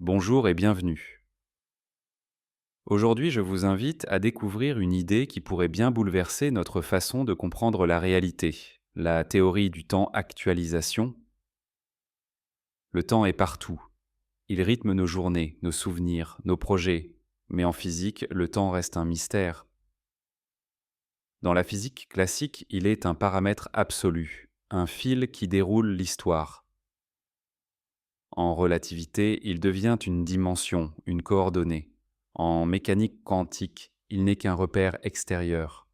Bonjour et bienvenue. Aujourd'hui, je vous invite à découvrir une idée qui pourrait bien bouleverser notre façon de comprendre la réalité, la théorie du temps actualisation. Le temps est partout. Il rythme nos journées, nos souvenirs, nos projets. Mais en physique, le temps reste un mystère. Dans la physique classique, il est un paramètre absolu, un fil qui déroule l'histoire. En relativité, il devient une dimension, une coordonnée. En mécanique quantique, il n'est qu'un repère extérieur.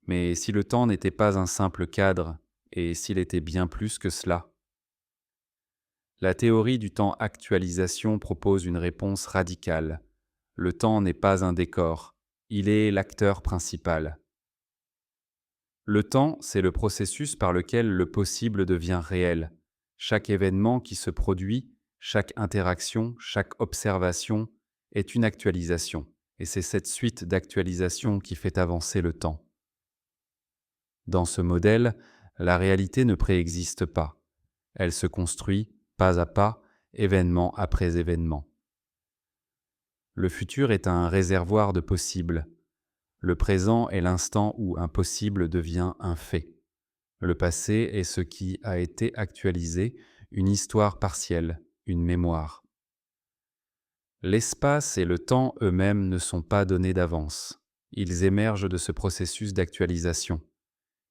Mais si le temps n'était pas un simple cadre, et s'il était bien plus que cela, la théorie du temps actualisation propose une réponse radicale. Le temps n'est pas un décor, il est l'acteur principal. Le temps, c'est le processus par lequel le possible devient réel. Chaque événement qui se produit, chaque interaction, chaque observation est une actualisation, et c'est cette suite d'actualisations qui fait avancer le temps. Dans ce modèle, la réalité ne préexiste pas. Elle se construit pas à pas, événement après événement. Le futur est un réservoir de possibles. Le présent est l'instant où un possible devient un fait. Le passé est ce qui a été actualisé, une histoire partielle, une mémoire. L'espace et le temps eux-mêmes ne sont pas donnés d'avance. Ils émergent de ce processus d'actualisation.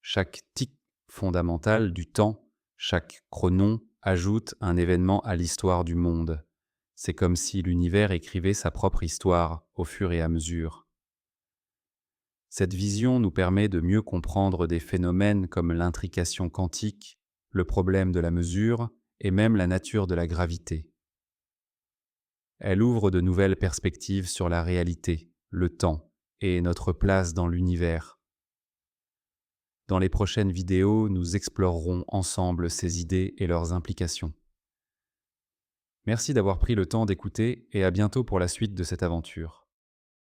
Chaque tic fondamental du temps, chaque chronon ajoute un événement à l'histoire du monde. C'est comme si l'univers écrivait sa propre histoire au fur et à mesure. Cette vision nous permet de mieux comprendre des phénomènes comme l'intrication quantique, le problème de la mesure et même la nature de la gravité. Elle ouvre de nouvelles perspectives sur la réalité, le temps et notre place dans l'univers. Dans les prochaines vidéos, nous explorerons ensemble ces idées et leurs implications. Merci d'avoir pris le temps d'écouter et à bientôt pour la suite de cette aventure.